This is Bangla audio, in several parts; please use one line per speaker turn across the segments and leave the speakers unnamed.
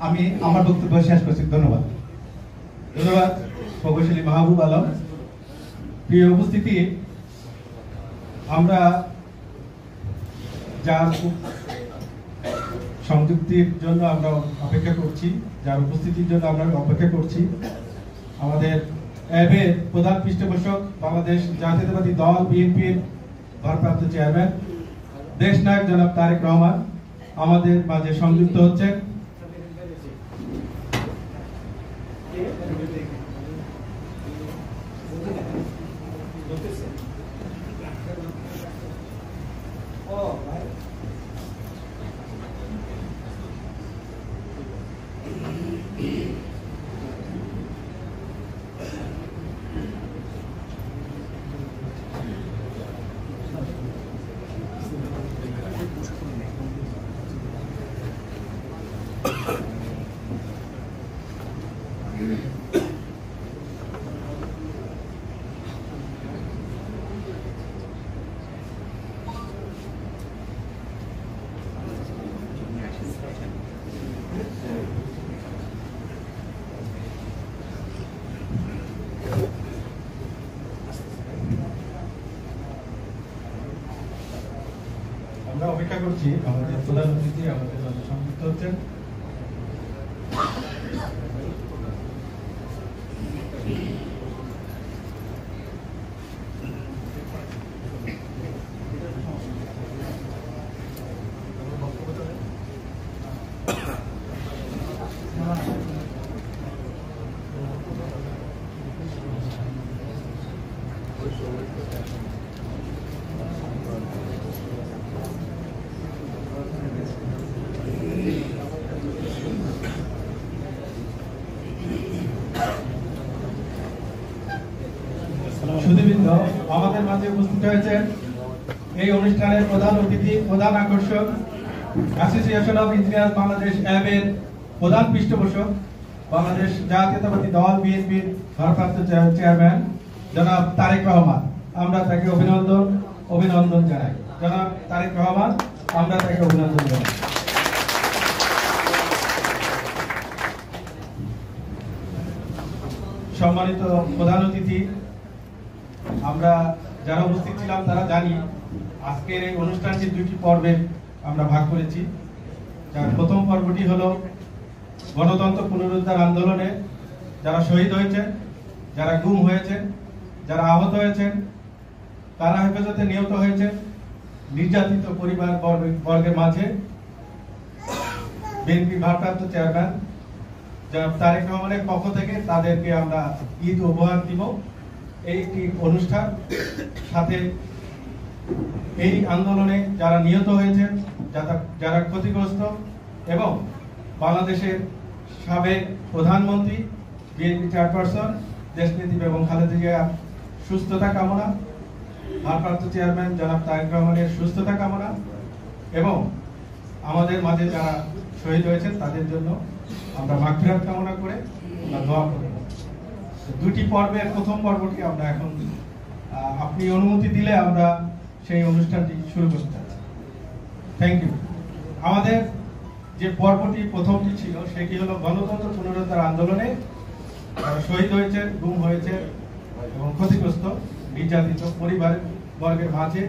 আমি আমার বক্তব্য শেষ করছি। ধন্যবাদ। ধন্যবাদ প্রকৌশলী মাহবুব আলম। প্রিয় উপস্থিতি, আমরা যার সংযুক্তির জন্য আমরা অপেক্ষা করছি, যার উপস্থিতির জন্য আমরা অপেক্ষা করছি, আমাদের অ্যাবের প্রধান পৃষ্ঠপোষক, বাংলাদেশ জাতীয়তাবাদী দল বিএনপির ভারপ্রাপ্ত চেয়ারম্যান দেশনায়ক জনাব তারেক রহমান আমাদের মাঝে সংযুক্ত হচ্ছেন। আমরা অপেক্ষা করছি আমাদের প্রধান অতিথি আমাদের মাঝে সংযুক্ত হচ্ছেন। সুধীবৃন্দ, আমাদের মাঝে উপস্থিত হয়েছেন এই অনুষ্ঠানের প্রধান অতিথি, প্রধান আকর্ষক, অ্যাসোসিয়েশন অফ ইঞ্জিনিয়ার বাংলাদেশ অ্যাবের প্রধান পৃষ্ঠপোষক, বাংলাদেশ জাতীয়তাবাদী দল বিএনপির ভারপ্রাপ্ত চেয়ারম্যান জনাব তারেক রহমান। আমরা তাকে অভিনন্দন জানাই। জনাব তারেক রহমান, আমরা তাকে অভিনন্দন জানাই। সম্মানিত প্রধান অতিথি, আমরা যারা উপস্থিত ছিলাম তারা জানি আজকের এই অনুষ্ঠানটি দুটি পর্বে আমরা ভাগ করেছি। যার প্রথম পর্বটি হলো গণতন্ত্র পুনরুদ্ধার আন্দোলনে যারা শহীদ হয়েছেন, যারা গুম হয়েছেন, যারা আহত হয়েছেন, কারা হেফাজতে নিহত হয়েছেন, নির্যাতিত পরিবার বর্গের মাঝে বিএনপি ভারপ্রাপ্ত চেয়ারম্যান জনাব তারেক রহমানের পক্ষ থেকে তাদেরকে আমরা ঈদ উপহার দিব। এই একটি অনুষ্ঠান, সাথে এই আন্দোলনে যারা নিহত হয়েছেন, যারা ক্ষতিগ্রস্ত, এবং বাংলাদেশের সাবেক প্রধানমন্ত্রী বিএনপি চেয়ারপারসন দেশনেত্রী বেগম খালেদা জিয়ার সুস্থতা কামনা, ভারপ্রাপ্ত চেয়ারম্যান জনাব তারেক রহমানের সুস্থতা কামনা, এবং আমাদের মাঝে যারা শহীদ হয়েছেন তাদের জন্য আমরা মাগফিরাত কামনা করে আমরা দোয়া করি। দুটি পর্বের প্রথম পর্বটি আমরা এখন, আপনি অনুমতি দিলে আমরা সেই অনুষ্ঠানটি শুরু করতে চাচ্ছি। Thank you. আমাদের যে পর্বটি প্রথমটি ছিল সেটি হলো গণতন্ত্র পুনরুদ্ধার আন্দোলনে যারা শহীদ হয়েছে, গুম হয়েছে এবং ক্ষতিগ্রস্ত নির্যাতিত পরিবার বর্গের মাঝে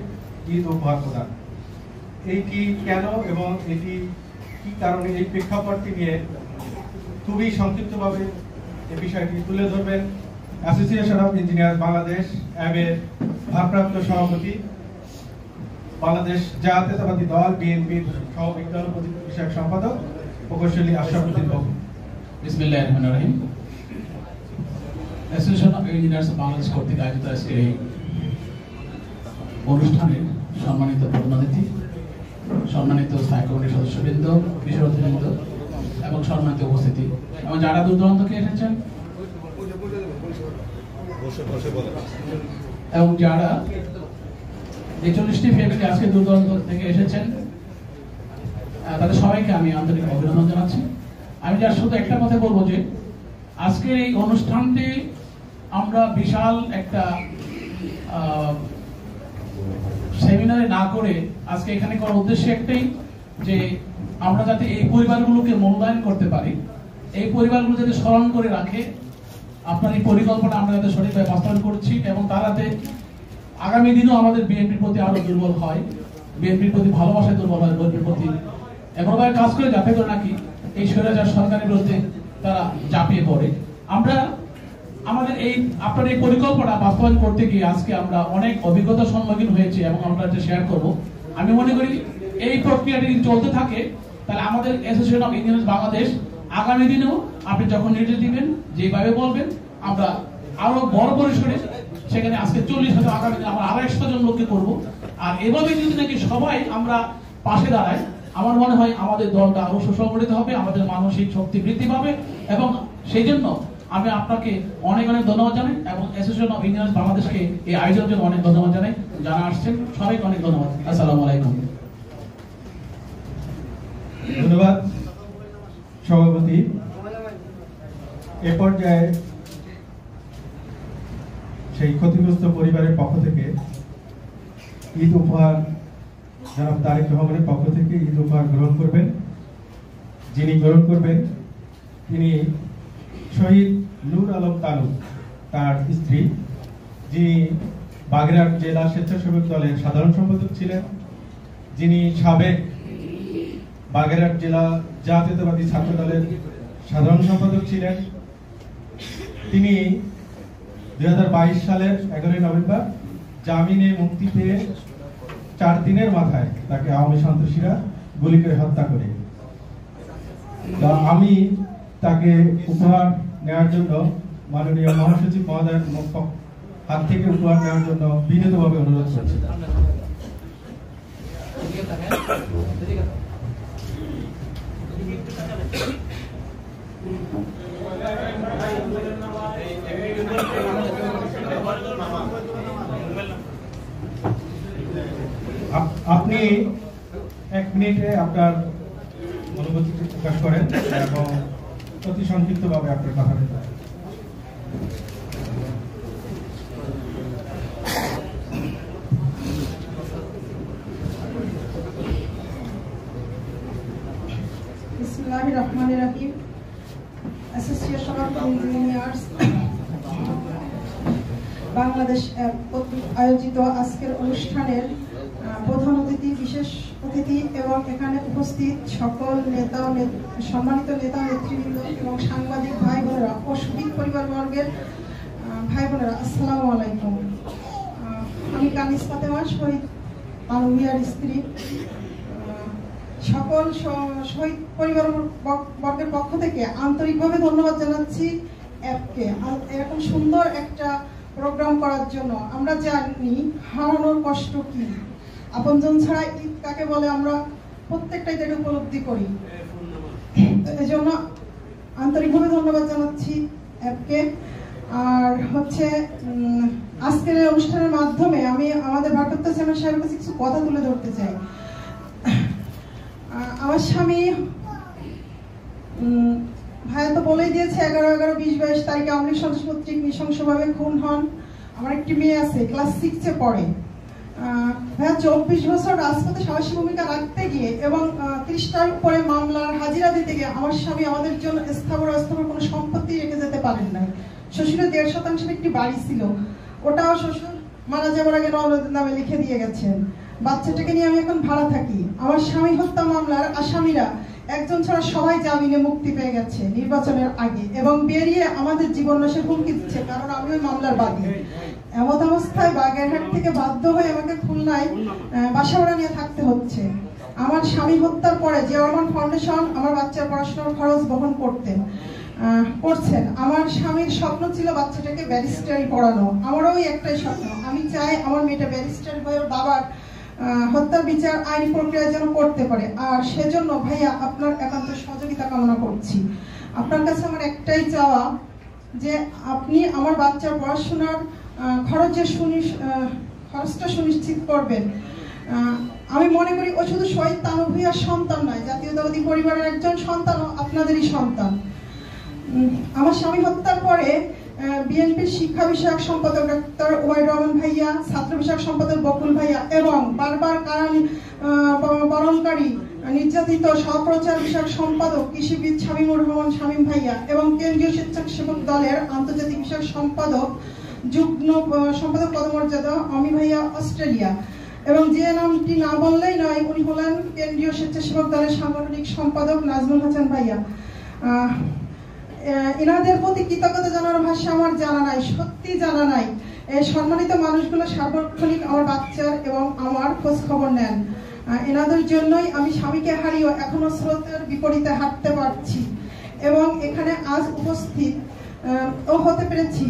ঈদ উপহার প্রদান। এইটি কেন এবং এটি কি কারণে, এই প্রেক্ষাপটটি নিয়ে খুবই সংক্ষিপ্তভাবে এই বিষয়টি তুলে ধরবেন অ্যাসোসিয়েশন অফ ইঞ্জিনিয়ার বাংলাদেশ অ্যাবের ভারপ্রাপ্ত সভাপতি, বাংলাদেশ জাতীয়তাবাদী দল বিএনপির সহবিজ্ঞান ও প্রযুক্তি বিষয়ক সম্পাদক প্রকৌশলী আশরাফুদ্দিন বাবু।
বিসমিল্লাহির রহমানির রহিম। অ্যাসোসিয়েশন অফ ইঞ্জিনিয়ার্স বাংলাদেশ কর্তৃক আয়োজিত আজকের এই অনুষ্ঠানের সম্মানিত প্রধান অতিথি, সম্মানিত স্থায়ী কমিটির সদস্যবৃন্দ, বিশেষ অতিথিবৃন্দ এবং সম্মানিত উপস্থিতি এবং যারা দূর দূরান্ত থেকে এসেছেন এবং যারা ৪১টি ফেব্রুয়ারি আজকে দূর দূরান্ত থেকে এসেছেন তাদের সবাইকে আমি আন্তরিক অভিনন্দন জানাচ্ছি। আমি যার শুধু একটা কথা বলবো যে আজকের এই অনুষ্ঠানটি আমরা বিশাল একটা সেমিনারে না করে আজকে এখানে করার উদ্দেশ্য একটাই যে আমরা যাতে এই পরিবারগুলোকে মূল্যায়ন করতে পারি, এই পরিবারগুলো যাতে স্মরণ করে রাখে আপনার এই পরিকল্পনা আমরা যাতে সঠিকভাবে বাস্তবায়ন করছি, এবং তারাতে আগামী দিনেও আমাদের বিএনপির প্রতি আরো দুর্বল হয়, বিএনপির প্রতি ভালোবাসায় দুর্বল হয়, বিএনপির প্রতি এমনভাবে কাজ করে যাতে করে নাকি এই স্বৈরাচার সরকারের বিরুদ্ধে তারা ঝাঁপিয়ে পড়ে। আমরা আমাদের এই আপনার এই পরিকল্পনা বাস্তবায়ন করতে গিয়ে আজকে আমরা অনেক অভিজ্ঞতার সম্মুখীন হয়েছি এবং আমরা এটা শেয়ার করব। আমি মনে করি এই প্রক্রিয়াটি চলতে থাকে তাহলে আমাদের অ্যাসোসিয়েশন অফ ইঞ্জিনিয়ার্স বাংলাদেশ আগামী দিনেও আপনি যখন নির্দেশ দিবেন যেভাবে বলবেন আমরা আরো বড় পরিসরে সেখানে আজকে 40,000 আগামী দিনে আমরা 250 জন লোককে করব। আর এভাবে যদি নাকি সবাই আমরা পাশে দাঁড়াই, আমার মনে হয় আমাদের দলটা আরো সুসংগঠিত হবে, আমাদের মানসিক শক্তি বৃদ্ধি পাবে, এবং সেই জন্য আমি আপনাকে অনেক অনেক ধন্যবাদ জানাই এবং অ্যাসোসিয়েশন অফ ইঞ্জিনিয়ার্স বাংলাদেশকে এই আয়োজনের জন্য অনেক ধন্যবাদ জানাই। যারা আসছেন সবাইকে অনেক ধন্যবাদ। আসসালামু আলাইকুম।
ধন্যবাদ সভাপতি। এ পর্যায়ে সেই ক্ষতিগ্রস্ত পরিবারের পক্ষ থেকে ঈদ উপহার জনাব তারেক রহমানের পক্ষ থেকে ঈদ উপহার গ্রহণ করবেন। যিনি গ্রহণ করবেন তিনি শহীদ নূর আলম তালু, তার স্ত্রী, যিনি বাগেরহাট জেলা স্বেচ্ছাসেবক দলের সাধারণ সম্পাদক ছিলেন, যিনি সাবেক বাগেরহাট জেলা জাতীয়তাবাদী ছাত্র দলের সাধারণ সম্পাদক ছিলেন। তিনি 2022 সালের 11 নভেম্বর জামিনে মুক্তি পেয়ে 4 দিনের মাথায় তাকে আওয়ামী সন্ত্রাসীরা গুলি করে হত্যা করে। আমি তাকে উপহার নেওয়ার জন্য মাননীয় মহাসচিব মহোদয়ের হাত থেকে উপহার নেওয়ার জন্য বিনীতভাবে অনুরোধ করছি। আপনি 1 মিনিটে আপনার অনুভূতি প্রকাশ করেন এবং অতি সংক্ষিপ্তভাবে আপনার কথা বলেন।
বিসমিল্লাহির রহমানির রহিম। অ্যাসোসিয়েশন অফ ইঞ্জিনিয়ার্স বাংলাদেশ কর্তৃক আয়োজিত আজকের অনুষ্ঠানের প্রধান অতিথি, বিশেষ অতিথি এবং এখানে উপস্থিত সকল নেতা, সম্মানিত নেতা নেতৃবৃন্দ এবং সাংবাদিক ভাই বোনেরা ও শহীদ পরিবারবর্গের ভাই বোনেরা, আসসালামু আলাইকুম। আমি কানিস ফাতেমা, শহীদ তালু মিয়ার স্ত্রী। সকল শহীদ পরিবার বর্গের পক্ষ থেকে আন্তরিকভাবে ধন্যবাদ জানাচ্ছি অ্যাপকে এরকম সুন্দর একটা প্রোগ্রাম করার জন্য। আমরা জানি হারানোর কষ্ট কি, আপনজন ছাড়া ঈদ কাকে বলে আমরা প্রত্যেকটাই এটা উপলব্ধি করি। এই জন্য আন্তরিকভাবে ধন্যবাদ জানাচ্ছি অ্যাপকে। আর হচ্ছে আজকের এই অনুষ্ঠানের মাধ্যমে আমি আমাদের ভারপ্রাপ্ত চেয়ারম্যান সাহেবের কাছে কিছু কথা তুলে ধরতে চাই। আমার স্বামী ভাইয়া তো বলেই দিয়েছে 11-11-20-22 তারিখে আওয়ামী লীগ সন্ত্রাস কর্তৃক নৃশংসভাবে খুন হন। আমার একটি মেয়ে আছে, ক্লাস 6-এ পড়ে। ভাইয়া 24 বছর রাজপথে সাহসী ভূমিকা রাখতে গিয়ে এবং 30টার উপরে মামলার হাজিরা দিতে গিয়ে আমার স্বামী আমাদের জন্য স্থাবর অস্থাবর কোনো সম্পত্তি রেখে যেতে পারেন নাই। শ্বশুরের 1.5% একটি বাড়ি ছিল, ওটাও শ্বশুর মারা যাওয়ার আগে ননদের নামে লিখে দিয়ে গেছেন। বাচ্চাটাকে নিয়ে আমি এখন ভাড়া থাকি। আমার স্বামী হত্যা মামলার আসামিরা একজন ছাড়া সবাই জামিনে মুক্তি পেয়ে গেছে নির্বাচনের আগে এবং বেরিয়ে আমাদের জীবন নাশের হুমকি দিচ্ছে, কারণ আমি ওই মামলার বাদী। এমত অবস্থায় বাগেরহাট থেকে বাধ্য হয়ে আমাকে খুলনায় বাসা ভাড়া নিয়ে থাকতে হচ্ছে। আমার স্বামী হত্যার পরে জিয়া রহমান ফাউন্ডেশন আমার বাচ্চার পড়াশোনার খরচ বহন করছেন। আমার স্বামীর স্বপ্ন ছিল বাচ্চাটাকে ব্যারিস্টারি পড়ানো। আমারও ওই একটাই স্বপ্ন, আমি চাই আমার মেয়েটা ব্যারিস্টারি হয়ে বাবার হত্যার বিচার আইনি প্রক্রিয়া যেন করতে পারে। আর সেজন্য ভাইয়া আপনার একান্ত সহযোগিতা কামনা করছি। আপনার কাছে আমার একটাই চাওয়া যে আপনি আমার বাচ্চার পড়াশোনার খরচটা সুনিশ্চিত করবেন। আমি মনে করি ও শুধু শহীদ তানু ভূঁইয়ার সন্তান নয়, জাতীয়তাবাদী পরিবারের একজন সন্তানও আপনাদেরই সন্তান। আমার স্বামী হত্যার পরে বিএনপির শিক্ষা বিষয়ক সম্পাদক ডক্টর ওবায়দুর রহমান ভাইয়া, ছাত্র বিষয়ক সম্পাদক বকুল ভাইয়া এবং বারবার বরণকারী নির্যাতিত সম্প্রচার বিষয়ক সম্পাদক কৃষিবিদ শামীমুর রহমান শামীম ভাইয়া এবং কেন্দ্রীয় স্বেচ্ছাসেবক দলের আন্তর্জাতিক বিষয়ক সম্পাদক যুগ্ম সম্পাদক পদমর্যাদা অমি ভাইয়া অস্ট্রেলিয়া, এবং যে নামটি না বললেই নয় উনি হলেন কেন্দ্রীয় স্বেচ্ছাসেবক দলের সাংগঠনিক সম্পাদক নাজমুল হাসান ভাইয়া। এনাদের প্রতি কৃতজ্ঞতা জানানোর ভাষা আমার জানা নাই, সত্যি জানা নাই। এই সম্মানিত মানুষগুলো সার্বক্ষণিক আমার বাচ্চার এবং আমার খোঁজ খবর নেন। এনাদের জন্যই আমি স্বামীকে হারিয়েও এখনো স্রোতের বিপরীতে হাঁটতে পারছি এবং এখানে আজ উপস্থিত ও হতে পেরেছি।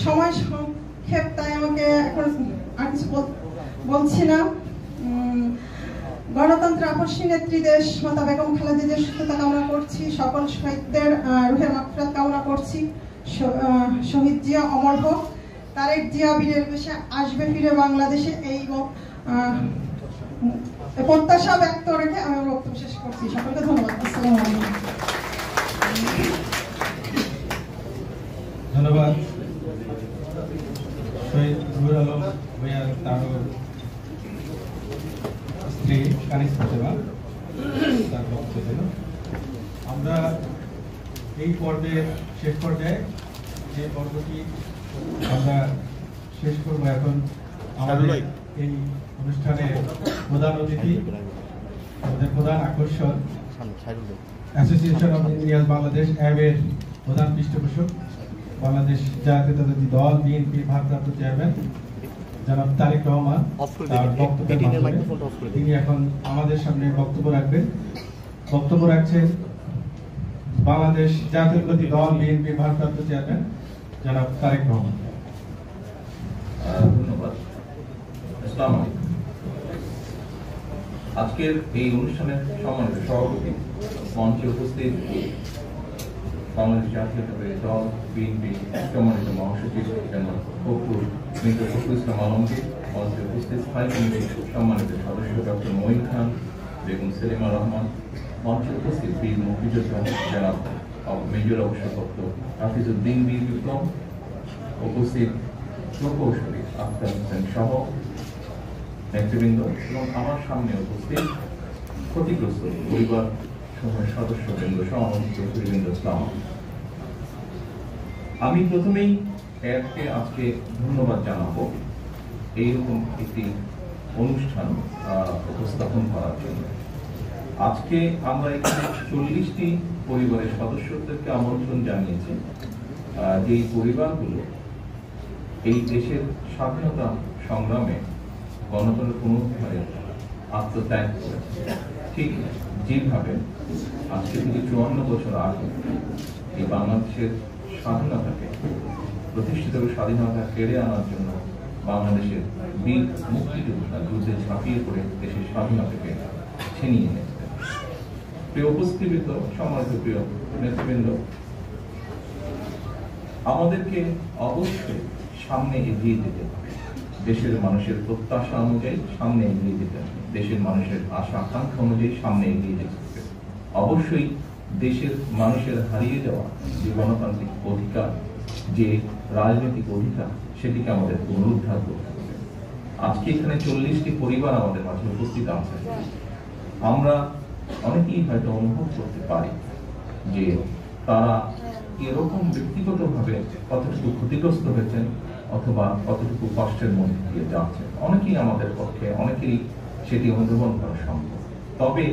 সময় সংক্ষেপ, তাই আমাকে এখন আর কিছু বলছি না। গণতন্ত্র আপসী নেত্রী দেশ মাতা বেগম খালেদা জিয়ার সুস্থতা কামনা করছি, সকল শহীদদের রুহের মাগফিরাত কামনা করছি। শহীদ জিয়া অমর হোক, তারেক জিয়া বীরের বেশে আসবে ফিরে বাংলাদেশে, এই প্রত্যাশা ব্যক্ত রেখে আমি আমার বক্তব্য শেষ করছি। সকলকে ধন্যবাদ। আসসালামু আলাইকুম।
ধন্যবাদ শহীদ নূর আলম ভাইয়া, তার স্ত্রী কানিস ফাতেমা তার বক্তব্য দিল। আমরা এই পর্বের শেষ পর্যায়ে যে পর্বটি আমরা শেষ করবো এখন, আমাদের এই অনুষ্ঠানে প্রধান অতিথি, আমাদের প্রধান আকর্ষণ অ্যাসোসিয়েশন অফ ইঞ্জিনিয়ার্স বাংলাদেশ অ্যাবের প্রধান পৃষ্ঠপোষক, বাংলাদেশ জাতীয়তাবাদী দল বিএনপি ভারপ্রাপ্ত চেয়ারম্যান জনাব তারেক রহমান, তার বক্তব্যের মাধ্যমে তিনি এখন আমাদের সামনে বক্তব্য রাখবেন। বক্তব্য রাখছেন বাংলাদেশ জাতীয়তাবাদী দল বিএনপি ভারপ্রাপ্ত চেয়ারম্যান জনাব তারেক রহমান।
ধন্যবাদ। আসসালামু আলাইকুম। আজকের এই অনুষ্ঠানের সম্মানিত সভাপতি, মঞ্চে উপস্থিত বাংলাদেশ জাতীয়তাবাদী দল বিএনপি সম্মানিত মহাসচিব জনাব মির্জা ফখরুল ইসলাম আলমগীর, মঞ্চে উপস্থিত স্থায়ী কমিটির সম্মানিত সদস্য ডক্টর মঈন খান, বেগম সেলিমা রহমান, মঞ্চে উপস্থিত বীর মুক্তিযোদ্ধা জনাব মেজর অবসরপ্রাপ্ত হাফিজউদ্দিন বীর বিপ্লব, উপস্থিত প্রকৌশলী আখতার হোসেন সহ নেতৃবৃন্দ এবং আমার সামনে উপস্থিত ক্ষতিগ্রস্ত পরিবার সমূহের সদস্যবৃন্দ সহ নেতৃবৃন্দ, ইসলাম। আমি প্রথমেই এরকে আজকে ধন্যবাদ জানাবো এইরকম একটি অনুষ্ঠান উপস্থাপন করার জন্য। আজকে আমরা এখানে 40টি পরিবারের সদস্যদেরকে আমন্ত্রণ জানিয়েছি, যে পরিবারগুলো এই দেশের স্বাধীনতা সংগ্রামে গণতন্ত্র পুনরুদ্ধারে আত্মত্যাগ করেছে। ঠিক যেভাবে আজকে থেকে 54 বছর আগে এই বাংলাদেশের স্বাধীনতাকে প্রতিষ্ঠিত স্বাধীনতা কেড়ে আনার জন্য বাংলাদেশের বীর মুক্তিযোদ্ধা যুদ্ধে ঝাঁপিয়ে পড়ে দেশের স্বাধীনতাকে ছিনিয়ে এনেছে। প্রিয় উপস্থিত সম্মানিত প্রিয় নেতৃবৃন্দ, আমাদেরকে অবশ্যই সামনে এগিয়ে যেতে হবে। দেশের মানুষের প্রত্যাশা অনুযায়ী সামনে এগিয়ে যেতে হবে, দেশের মানুষের আশা আকাঙ্ক্ষা অনুযায়ী সামনে এগিয়ে যেতে হবে। অবশ্যই দেশের মানুষের হারিয়ে যাওয়া যে গণতান্ত্রিক অধিকার, যে রাজনৈতিক অধিকার, সেটিকে আমাদের পুনরুদ্ধার করতে হবে। আজকে এখানে 40টি পরিবার আমাদের মাঝে উপস্থিত আছে। আমরা অনেকেই হয়তো অনুভব করতে পারি যে তারা এরকম ব্যক্তিগতভাবে কতটুকু ক্ষতিগ্রস্ত হয়েছেন অথবা কতটুকু কষ্টের মধ্যে দিয়ে যাচ্ছেন। অনেকেই আমাদের পক্ষে, অনেকেরই সেটি অনুধাবন করা সম্ভব। তবে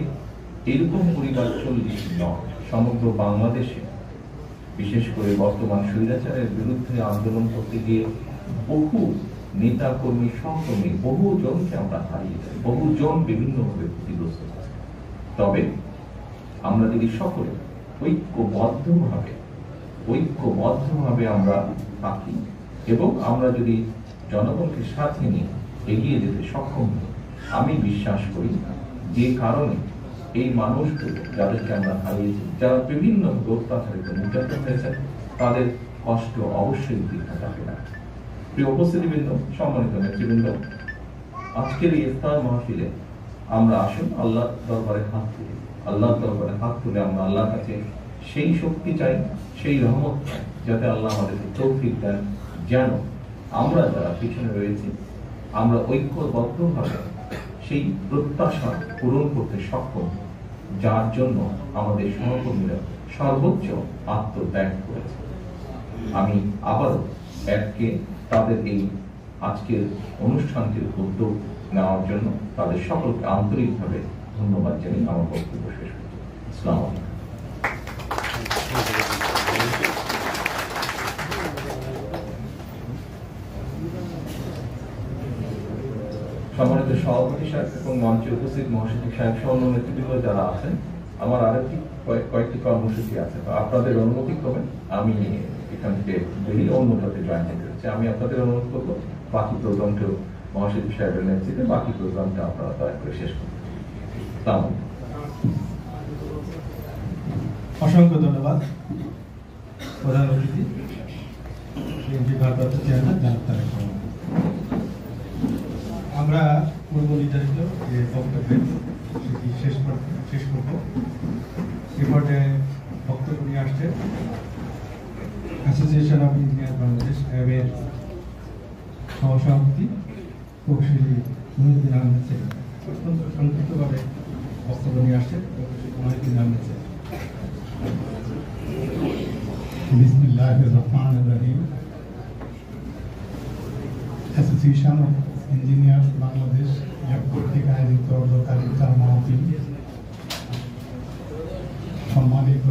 এরকম পরিবার 40 নয়, সমগ্র বাংলাদেশে বিশেষ করে বর্তমান স্বৈরাচারের বিরুদ্ধে আন্দোলন করতে গিয়ে বহু নেতা কর্মী সহকর্মী বহু জনকে আমরা হারিয়েছি, বহু জন বিভিন্নভাবে ক্ষতিগ্রস্ত হয়েছে। তবে আমরা যদি সকলে ঐক্যবদ্ধভাবে আমরা থাকি এবং আমরা যদি জনগণকে সাথে নিয়ে এগিয়ে যেতে সক্ষম হই, আমি বিশ্বাস করি যে কারণে এই মানুষগুলো যাদেরকে আমরা হারিয়েছি, যারা বিভিন্ন অত্যাচারিত নির্যাতন হয়েছে, তাদের কষ্ট অবশ্যই বৃথা যাবে না। প্রিয় উপস্থিতিবৃন্দ, সম্মানিত নেতৃবৃন্দ, আজকের এই ইফতার মাহফিলে আমরা আসুন আল্লাহর দরবারে হাত তুলি। আল্লাহর দরবারে হাত তুলে আমরা আল্লাহর কাছে সেই শক্তি চাই, সেই রহমত চাই, যাতে আল্লাহ আমাদেরকে তৌফিক দেন, যেন আমরা যারা পিছনে রয়েছি আমরা ঐক্যবদ্ধভাবে সেই প্রত্যাশা পূরণ করতে সক্ষম, যার জন্য আমাদের সহকর্মীরা সর্বোচ্চ আত্মত্যাগ করেছে। আমি আবারও অ্যাডকে তাদের এই আজকের অনুষ্ঠানটির উদ্যোগ নেওয়ার জন্য তাদের সকলকে আন্তরিকভাবে ধন্যবাদ জানিয়ে আমার বক্তব্য শেষ করছি। আসসালামু আলাইকুম। সম্মানিত সভাপতি সাহেব এবং মঞ্চে উপস্থিত মহাসচিব সাহেব সহ নেতৃবৃন্দ যারা আছেন, আমার আরেকটি কয়েকটি কর্মসূচি আছে, তো আপনাদের অনুমতি ক্রমে আমি এখান থেকে বেরিয়ে অন্যটাতে জয়েন করছি। আমি আপনাদের অনুরোধ করবো বাকি প্রোগ্রামটা মহাসচিব সাহেবের নেতৃত্বে বাকি প্রোগ্রামটা আপনারা দয়া করে শেষ করুন।
অসংখ্য ধন্যবাদ প্রধান অতিথি বিএনপি ভারপ্রাপ্ত চেয়ারম্যান জনাব তারেক রহমান। আমরা পূর্ব নির্ধারিত যে বক্তব্য সেটি শেষ করব। এ পর্যায়ে বক্তব্য নিয়ে আসছে অ্যাসোসিয়েশন অফ ইঞ্জিনিয়ার বাংলাদেশ এর সহসভাপতি প্রকৌশলী মহিউদ্দিন আহমেদ স্যার অত্যন্ত সংক্ষিপ্তভাবে বক্তব্য নিয়ে আসছে মহিউদ্দিন আহমেদ স্যার।
বিসমিল্লাহির রহমানির রহিম। অ্যাসোসিয়েশন অফ ইঞ্জিনিয়ার বাংলাদেশ কর্তৃক আয়োজিত কারিগর মাহফিল, সম্মানিত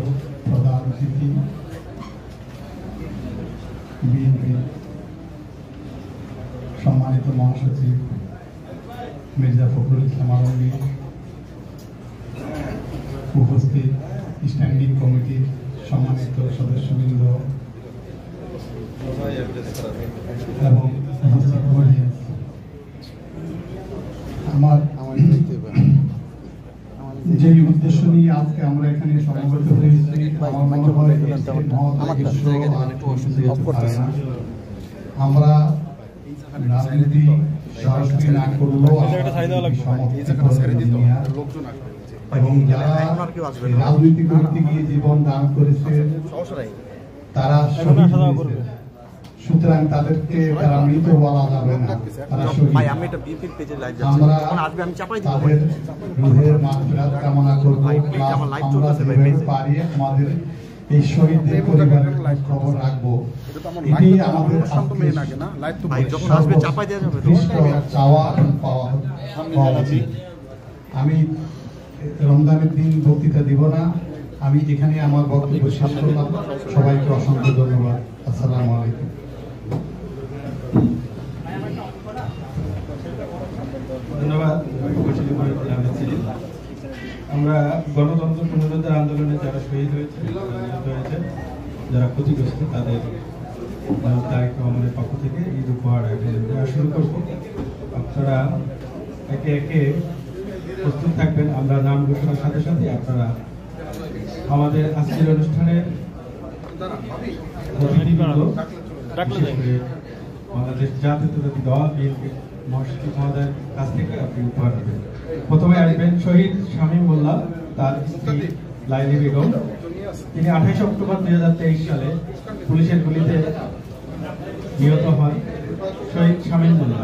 প্রধান অতিথি বিএনপি সম্মানিত মহাসচিব মির্জা ফখরুল ইসলাম আলমগীর, উপস্থিত স্ট্যান্ডিং কমিটির সম্মানিত সদস্যবৃন্দ এবং আমার যে উদ্দেশ্য নিয়ে আজকে আমরা এখানে সমবেত হয়েছি, আমার মনে হয় আমরা রাজনীতি সরাসরি না করলেও এবং যারা রাজনীতি করতে গিয়ে জীবন দান করেছে তারা শহীদ হয়েছে, সুতরাং তাদেরকে তারা মৃত বলা যাবে না, তারা শহীদ। আমরা তাদের রুহের মাগফিরাত কামনা করব। আমরা যেভাবে পারি আমাদের এই শহীদদের পরিবারের খবর রাখবো, এটি আমাদের চাওয়া পাওয়া উচিত। আমি রমজানের দিন বক্তৃতা দিব না, আমি এখানে আমার বক্তব্য শেষ করলাম। সবাইকে অসংখ্য ধন্যবাদ। আসসালামু আলাইকুম।
ধন্যবাদ। আমরা গণতন্ত্র পুনরুদ্ধার আন্দোলনে যারা শহীদ হয়েছে, যারা ক্ষতিগ্রস্ত, তাদের তারেক রহমানের পক্ষ থেকে ঈদ উপহার দেওয়া শুরু করব। আপনারা একে একে প্রস্তুত থাকবেন। আমরা নাম ঘোষণার সাথে সাথে আপনারা আমাদের আজকের অনুষ্ঠানের বাংলাদেশ জাতীয়তাবাদী দল বিএনপি মহাসচিব মহোদয়ের কাছ থেকে আপনি উপহার দেবেন। প্রথমে আসবেন শহীদ শামীম মোল্লা, তার স্ত্রী লাইলি বেগম। তিনি 28 অক্টোবর 2023 সালে পুলিশের গুলিতে নিহত হন। শহীদ শামীম মোল্লা।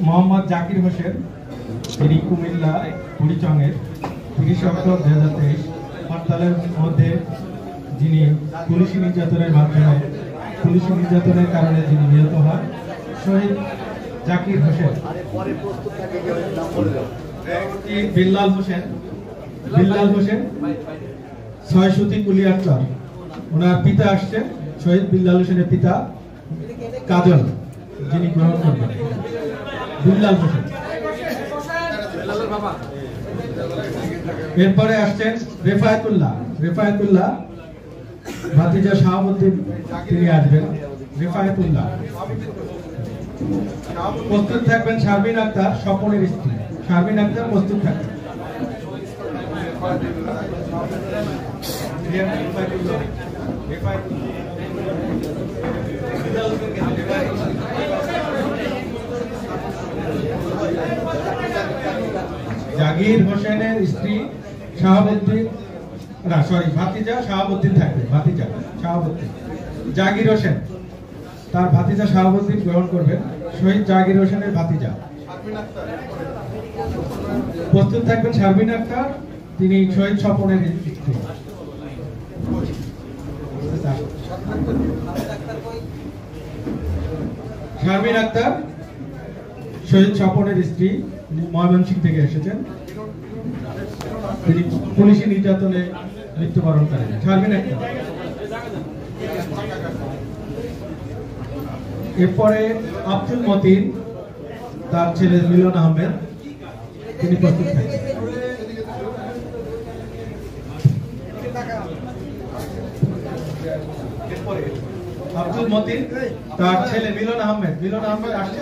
মোহাম্মদ জাকির হোসেন, তিনি কুমিল্লা কুড়িচংয়ের 30 অক্টোবর 2023 হরতালের মধ্যে যিনি পুলিশি নির্যাতনের কারণে যিনি নিহত হন। শহীদ জাকির হোসেন। বিল্লাল হোসেন 6 সুতি কুলিয়ারচর। ওনার পিতা আসছেন, শহীদ বিল্লাল হোসেনের পিতা কাজল, যিনি গ্রহণ করবেন। বিল্লাল হোসেন। এরপরে আসছেন রেফায়েতুল্লাহ ভাতিজা শাহাবুদ্দিন, তিনি আসবেন। রেফায়েতুল্লাহ। প্রস্তুত থাকবেন শারমিন আক্তার, স্বপনের স্ত্রী। শারমিন আক্তার প্রস্তুত থাকবেন। জাগির হোসেনের স্ত্রী শাহাবুদ্দিন, না সরি ভাতিজা শাহাবুদ্দিন থাকবে, ভাতিজা শাহাবুদ্দিন। জাগির হোসেন তার ভাতিজা শাহাবুদ্দিন গ্রহণ করবেন। শহীদ জাগির হোসেনের ভাতিজা। প্রস্তুত থাকবেন শারমিন আক্তার, তিনি শহীদ স্বপনের স্ত্রী। শারমিন আক্তার শহীদ স্বপনের স্ত্রী, ময়মনসিংহ থেকে এসেছেন। তিনি পুলিশি নির্যাতনে মৃত্যুবরণ করেন। শারমিন আক্তার। এরপরে আব্দুল মতিন, তার ছেলে মিলন আহমেদ, তিনি প্রস্তুত থাকেন। আব্দুল মতিন, তার ছেলে মিলন আহমেদ, মিলন আহমেদ আসছে।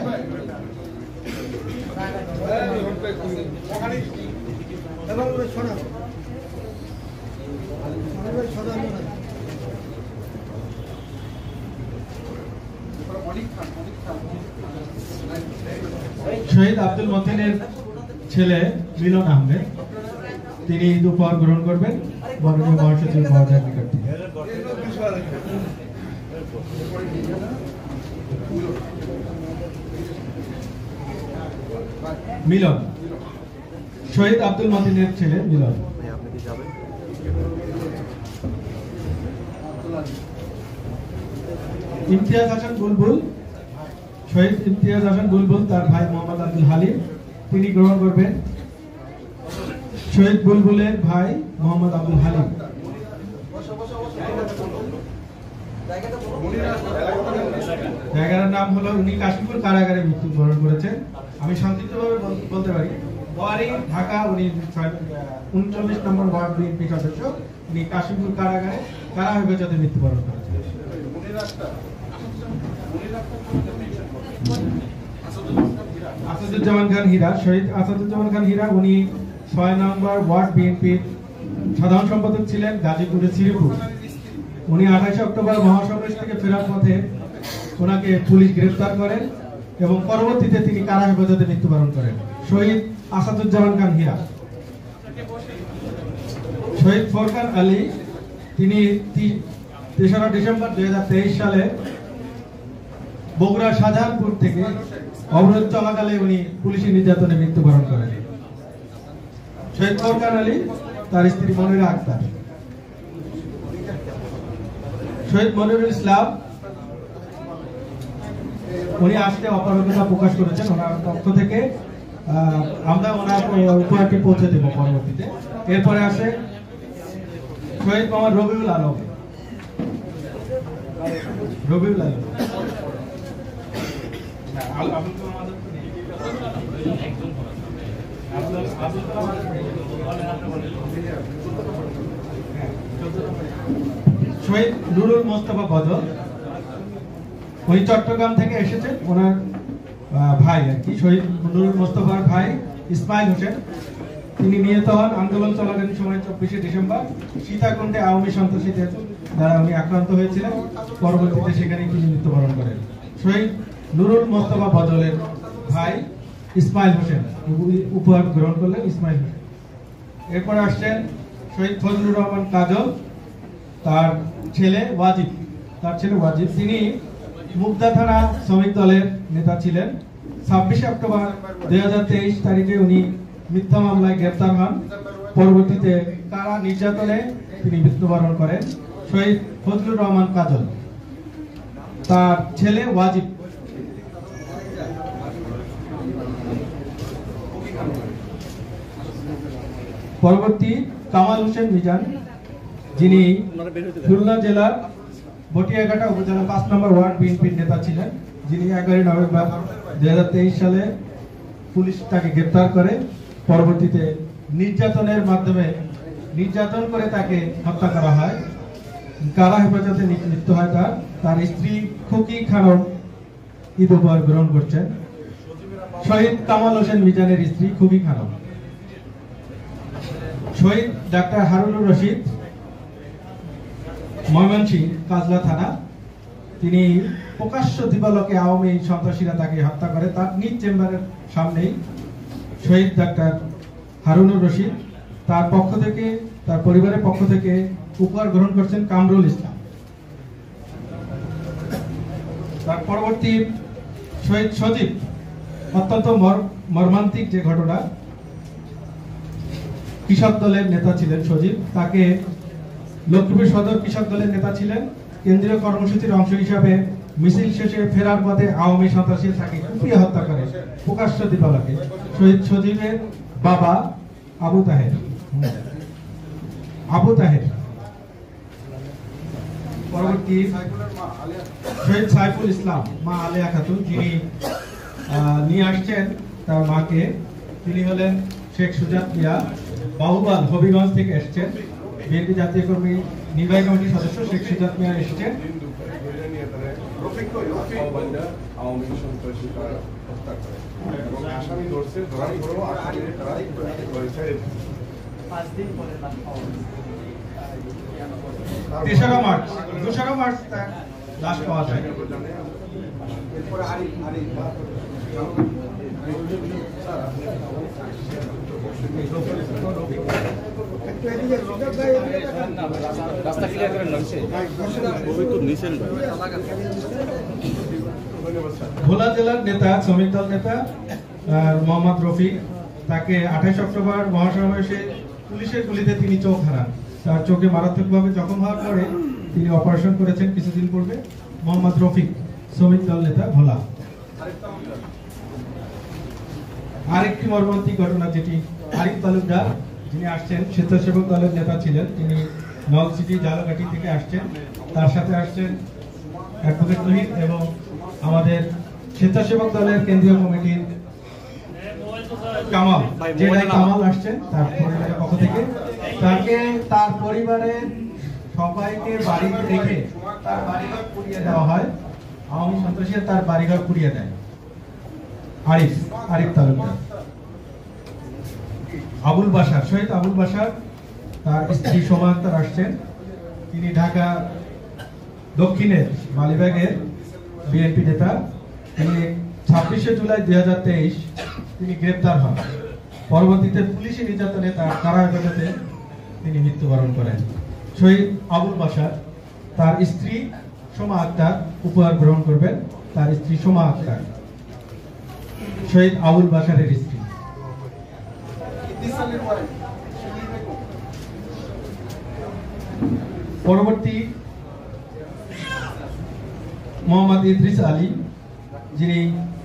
শহীদ আব্দুল মতিনের ছেলে মিলন আহমেদ, তিনি ঈদ উপহার গ্রহণ করবেন মাননীয় মহাসচিব মহোদয়ের নিকট থেকে। মিলন, শহীদ আব্দুল মতিনের ছেলে মিলন। ইমতিয়াজ হাসান বুলবুল, শহীদ ইমতিয়াজ হাসান বুলবুল, তার ভাই মোহাম্মদ আব্দুল হালিম, তিনি গ্রহণ করবেন। শহীদ বুলবুলের ভাই মোহাম্মদ আব্দুল হালিম। জায়গার নাম হলো, উনি কাশীপুর কারাগারে মৃত্যুবরণ করেছেন। আমি সংক্ষিপ্তভাবে বলতে পারি, ওয়ারি ঢাকা, উনি 39 নম্বর ওয়ার্ড বিএনপি সদস্য। উনি কাশীপুর কারাগারে কারা হেফাজতে মৃত্যুবরণ করেছেন। আসাদুজ্জামান খান হীরা, শহীদ আসাদুজ্জামান খান হীরা, উনি 6 নম্বর ওয়ার্ড বিএনপির সাধারণ সম্পাদক ছিলেন গাজীপুরের শ্রীপুর। উনি 28 অক্টোবর মহাসমাবেশ থেকে ফেরার পথে ওনাকে পুলিশ গ্রেফতার করেন এবং পরবর্তীতে তিনি কারা হেফাজতে মৃত্যুবরণ করেন। শহীদ আসাদুজ্জামান খান হীরা। শহীদ ফোরকান আলী, তিনি 3রা ডিসেম্বর 2023 সালে বগুড়া শাহজাহানপুর থেকে অবরোধ চলাকালে উনি পুলিশি নির্যাতনে মৃত্যুবরণ করেন। শহীদ ফোরকান আলী, তার স্ত্রী মনিরা আক্তার। শহীদ মনিরুল ইসলাম, উনি আজকে অপারগতা প্রকাশ করেছেন। ওনার পক্ষ থেকে আমরা ওনার উপহারটি পৌঁছে দেব পরবর্তীতে। এরপরে আসে শহীদ মোহাম্মদ রবিউল আলম। রবিউল আলম, শহীদ নুরুল মোস্তফা বদল, উনি চট্টগ্রাম থেকে এসেছেন। ওনার ভাই আর কি, শহীদ নুরুল মোস্তফার ভাই ইসমাইল হোসেন, তিনি নিহত হন আন্দোলন চলাকালীন সময় 24শে ডিসেম্বর সীতাকুণ্ডে আওয়ামী সন্ত্রাসীদের দ্বারা উনি আক্রান্ত হয়েছিলেন। পরবর্তীতে সেখানে তিনি মৃত্যুবরণ করেন। শহীদ নুরুল মোস্তফা বদলের ভাই ইসমাইল হোসেন উপহার গ্রহণ করলেন ইসমাইল হোসেন। এরপর আসছেন শহীদ ফজলুর রহমান কাজল, তার ছেলে ওয়াজিব, তিনি মুগদা থানা শ্রমিক দলের নেতা ছিলেন। 26 অক্টোবর 2023 তারিখে উনি মিথ্যা মামলায় গ্রেফতার হন। পরবর্তীতে কারা নির্যাতনে তিনি মৃত্যুবরণ করেন। শহীদ ফজলুর রহমান কাজল, তার ছেলে ওয়াজিব। পরবর্তী কামাল হোসেন মিজান, যিনি খুলনা জেলার বটিয়াঘাটা উপজেলা 5 নম্বর ওয়ার্ড বিএনপির নেতা ছিলেন, যিনি 11 নভেম্বর 2023 সালে পুলিশ তাকে গ্রেফতার করে। পরবর্তীতে নির্যাতনের মাধ্যমে নির্যাতন করে তাকে হত্যা করা হয়। কারা হেফাজতে মৃত্যু হয় তার স্ত্রী খুকি খানম ঈদ উপহার গ্রহণ করছেন। শহীদ কামাল হোসেন মিজানের স্ত্রী খুকি খানম। শহীদ ডাক্তার হারুনুর রশিদ, ময়মনসিংহ কাজলা থানা, তিনি প্রকাশ্য দিবালোকে আওয়ামী সন্ত্রাসীরা তাকে হত্যা করে। তার নিজ চেম্বারের সামনেই শহীদ ডাক্তার হারুনুর রশিদ। তার পক্ষ থেকে, তার পরিবারের পক্ষ থেকে উপহার গ্রহণ করছেন কামরুল ইসলাম। তার পরবর্তী শহীদ সজীব, অত্যন্ত মর্মান্তিক যে ঘটনা, কৃষক দলের নেতা ছিলেন সজীব। তাকে লক্ষ্মীপুর সদর কৃষক দলের নেতা ছিলেন। কেন্দ্রীয় কর্মসূচির অংশ হিসাবে মিছিল শেষে ফেরার পথে আওয়ামী সন্ত্রাসী তাকে কুপিয়ে হত্যা করে প্রকাশ্য দিবালোকে। শহীদ সজীবের বাবা আবু তাহের। পরবর্তী শহীদ সাইফুল ইসলাম, মা আলিয়া খাতুন, যিনি নিয়ে আসছেন তার মাকে। তিনি হলেন শেখ সুজাত মিয়া, বাহুবাল হবিগঞ্জ থেকে এসছেন। বিএনপি জাতীয় কর্মী নির্বাহী কমিটির সদস্য শেখ সুজাত মিয়া এসছেন। তেসরা মার্চ 2রা মার্চ তার লাশ পাওয়া যায়। ভোলা জেলার নেতা, শ্রমিক দল নেতা মোহাম্মদ রফিক, তাকে 28 অক্টোবর মহাসমাবেশে পুলিশের গুলিতে তিনি চোখ হারান। তার চোখে মারাত্মকভাবে জখম হওয়ার পরে তিনি অপারেশন করেছেন কিছুদিন পূর্বে। মোহাম্মদ রফিক, শ্রমিক দল নেতা, ভোলা। আরেকটি মর্মান্তিক ঘটনা, যেটি আরিফ তালুকদার, যিনি আসছেন, স্বেচ্ছাসেবক দলের নেতা ছিলেন। তিনি নলছিটি জালাকাঠি থেকে আসছেন। তার সাথে আসছেন অ্যাডভোকেট তহিদ এবং আমাদের স্বেচ্ছাসেবক দলের কেন্দ্রীয় কমিটির কামাল, কামাল আসছেন তার পরিবারের পক্ষ থেকে। তাকে তার পরিবারের সবাইকে বাড়িতে রেখে তার বাড়িঘর পুড়িয়ে দেওয়া হয়। আওয়ামী সন্ত্রাসীরা তার বাড়িঘর পুড়িয়ে দেয়। আরিফ তালুকদার। আবুল বাশার, শহীদ আবুল বাশার, তার স্ত্রী সোমা আক্তার আসছেন। তিনি ঢাকা দক্ষিণের মালিবাগের বিএনপি নেতা। তিনি 26শে জুলাই 2023 তিনি গ্রেপ্তার হন। পরবর্তীতে পুলিশি নির্যাতনে তার কারাগারে তিনি মৃত্যুবরণ করেন। শহীদ আবুল বাশার, তার স্ত্রী সোমা আক্তার উপহার গ্রহণ করবেন। তার স্ত্রী সোমা আক্তার, শহীদ আবুল বাশারের স্ত্রী। পরবর্তী মোহাম্মদ ইদ্রিস আলী, যিনি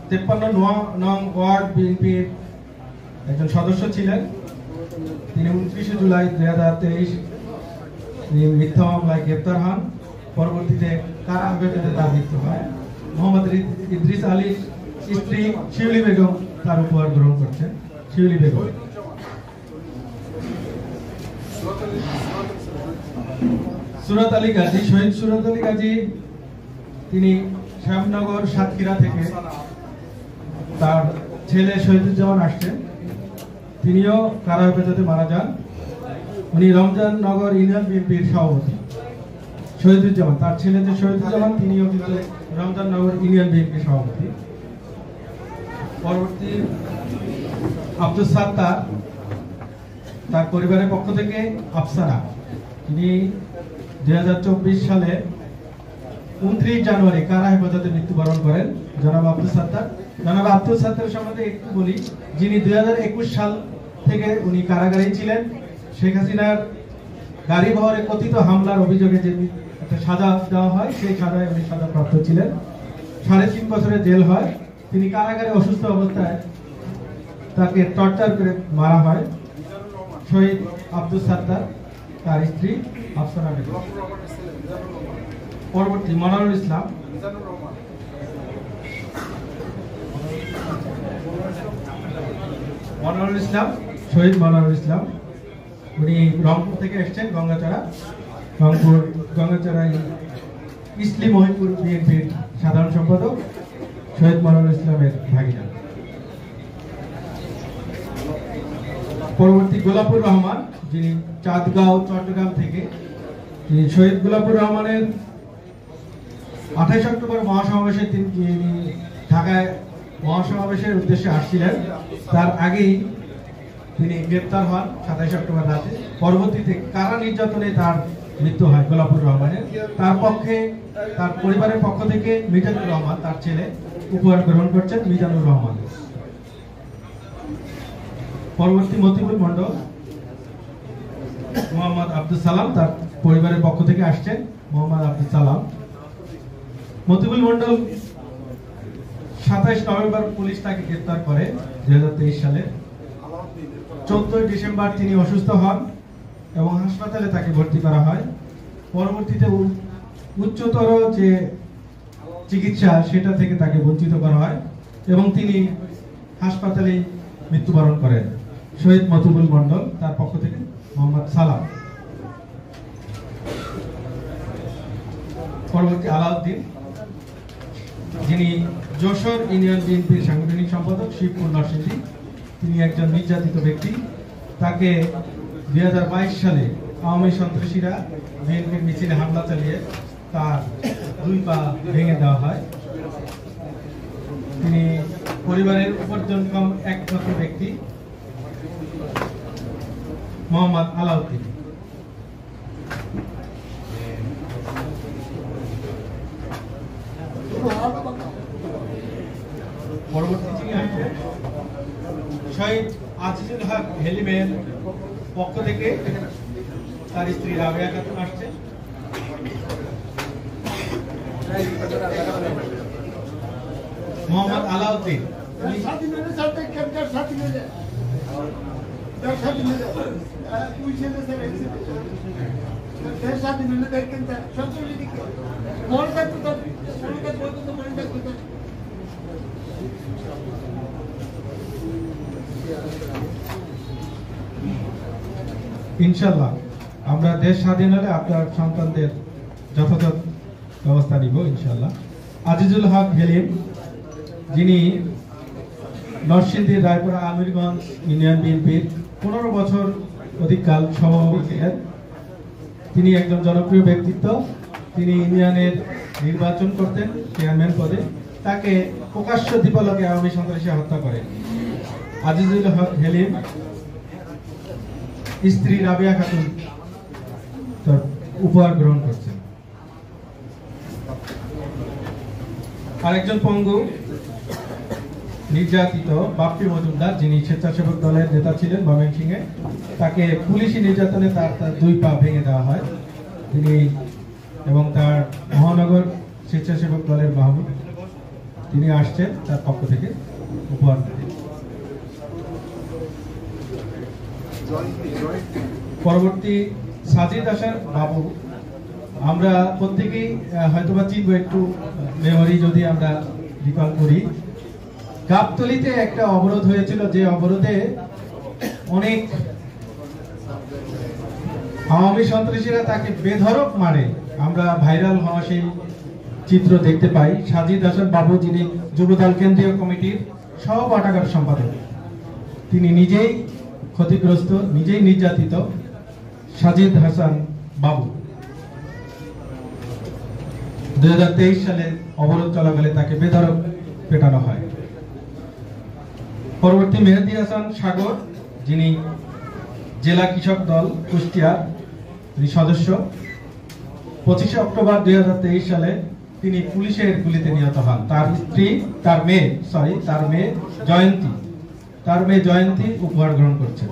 53 নং ওয়ার্ড বিএনপির একজন সদস্য ছিলেন। তিনি 29শে জুলাই 2023 মিথ্যা মামলায় গ্রেপ্তার হন। পরবর্তীতে কারাগারে তার মৃত্যু হয়। মোহাম্মদ ইদ্রিস আলীর স্ত্রী শিউলি বেগম তার উপহার গ্রহণ করছেন। শিউলি বেগম। সুরত আলী গাজী, শহীদ সুরত আলী গাজী, তিনি শ্যামনগর সাতক্ষীরা থেকে তার ছেলে শহীদুজ্জামান আসছেন। তিনিও কারা হেফাজতে মারা যান। উনি রমজান নগর ইউনিয়ন বিএনপির সভাপতি। শহীদুজ্জামান, তার ছেলে যে শহীদুজ্জামান, তিনিও কিন্তু রমজান নগর ইউনিয়ন বিএনপির সভাপতি। পরবর্তী আব্দুল সাত্তার, তার পরিবারের পক্ষ থেকে আফসানা, তিনি 2024 সালে 29 জানুয়ারি কারা হেফাজতে মৃত্যুবরণ করেন। জনাব আব্দুল সাত্তার সম্বন্ধে একটু বলি, যিনি 2021 সাল থেকে উনি কারাগারে ছিলেন। শেখ হাসিনার গাড়ি বহরে কথিত হামলার অভিযোগে যে একটা সাজা দেওয়া হয়, সেই সাজায় উনি সাজাপ্রাপ্ত ছিলেন। 3.5 বছরের জেল হয়। তিনি কারাগারে অসুস্থ অবস্থায় তাকে টর্চার করে মারা হয়। শহীদ আব্দুল সাত্তার, তার স্ত্রী আফসানা বেগম। পরবর্তী মনোয়ারুল ইসলাম, শহীদ মনোয়ারুল ইসলাম, উনি রংপুর থেকে এসেছেন, গঙ্গাচড়ায় ইসলি মহিপুর বিএনপির সাধারণ সম্পাদক। শহীদ মনোয়ারুল ইসলামের ভাগিনা। পরবর্তী গোলাপুর রহমান, যিনি চাঁদগাঁও চট্টগ্রাম থেকে। তিনি শহীদ গোলাপুর রহমানের 28 অক্টোবর মহাসমাবেশে তিনি ঢাকায় মহাসমাবেশের উদ্দেশ্যে আসছিলেন। তার আগেই তিনি গ্রেপ্তার হন 27 অক্টোবর রাতে। পরবর্তীতে কারা নির্যাতনে তার মৃত্যু হয় গোলাপুর রহমানের। তার পক্ষে তার পরিবারের পক্ষ থেকে মিজানুর রহমান তার ছেলে উপহার গ্রহণ করছেন মিজানুর রহমান। পরবর্তী মতিউল মন্ডল মোহাম্মদ আব্দুল সালাম, তার পরিবারের পক্ষ থেকে আসছেন মোহাম্মদ আব্দুল সালাম। মতিউল মন্ডল 27 নভেম্বর পুলিশ তাকে গ্রেপ্তার করে 2023 সালে। 14 ডিসেম্বর তিনি অসুস্থ হন এবং হাসপাতালে তাকে ভর্তি করা হয়। পরবর্তীতে উচ্চতর যে চিকিৎসা সেটা থেকে তাকে বঞ্চিত করা হয় এবং তিনি হাসপাতালে মৃত্যুবরণ করেন। শহীদ মতিউল মন্ডল, তার পক্ষ থেকে মোহাম্মদ সালাম। পরবর্তী আলাউদ্দিন, যিনি যশোর ইউনিয়ন বিএনপির সাংগঠনিক সম্পাদক শিবপুর নরসিংদী। তিনি একজন নির্যাতিত ব্যক্তি। তাকে 2022 সালে আওয়ামী সন্ত্রাসীরা বিএনপির মিছিলে হামলা চালিয়ে তার 2 পা ভেঙে দেওয়া হয়। তিনি পরিবারের উপার্জনক্ষম একমাত্র ব্যক্তি মোহাম্মদ আলাউদ্দিন। পরবর্তী যিনি আসবেন শহীদ আজিজুল হক হেলিমের পক্ষ থেকে তার স্ত্রী রাবেয়া খাতুন আসছে। মোহাম্মদ আলাউদ্দিন, ইনশাআল্লাহ আমরা দেশ স্বাধীন হলে আপনার সন্তানদের যথাযথ ব্যবস্থা নিব ইনশাআল্লাহ। আজিজুল হক হেলিম, যিনি নরসিংদীর রায়পুরা আমিরগঞ্জ ইউনিয়ন বিএনপির 15 বছর অধিককাল সভাপতি ছিলেন। তিনি একজন জনপ্রিয় ব্যক্তিত্ব। তিনি ইউনিয়নের নির্বাচন করতেন চেয়ারম্যান পদে। তাকে প্রকাশ্য দিবালোকে আওয়ামী সন্ত্রাসী হত্যা করে। আজিজুল হক হেলিম স্ত্রী রাবেয়া খাতুন তার উপহার গ্রহণ করছেন। আরেকজন পঙ্গু নির্যাতিত বাপ্পি মজুমদার, যিনি স্বেচ্ছাসেবক দলের নেতা ছিলেন ময়মনসিংহে। তাকে পুলিশি নির্যাতনে তার 2 পা ভেঙে দেওয়া হয়। তিনি এবং তার মহানগর স্বেচ্ছাসেবক দলের মাহবুব, তিনি আসছেন তার পক্ষ থেকে উপহার দিতে। পরবর্তী সাজিদ হাসান বাবু, আমরা প্রত্যেকেই হয়তোবা চিনব, একটু মেমোরি যদি আমরা রিকল করি। গাবতলীতে একটা অবরোধ হয়েছিল, যে অবরোধে অনেক আওয়ামী সন্ত্রাসীরা তাকে বেধড়ক মারে। আমরা ভাইরাল হওয়া সেই চিত্র দেখতে পাই। সাজিদ হাসান বাবু, যিনি যুবদল কেন্দ্রীয় কমিটির সহ-পাঠাগার সম্পাদক, তিনি নিজেই ক্ষতিগ্রস্ত, নিজেই নির্যাতিত। সাজিদ হাসান বাবু 2023 সালে অবরোধ চলাকালে তাকে বেধড়ক পেটানো হয়। পরবর্তী মেহেদী হাসান সাগর, যিনি জেলা কৃষক দল কুষ্টিয়ার সদস্য। 25 অক্টোবর 2023 সালে তিনি পুলিশের গুলিতে নিহত হন। তার মেয়ে জয়ন্তী উপহার গ্রহণ করছেন।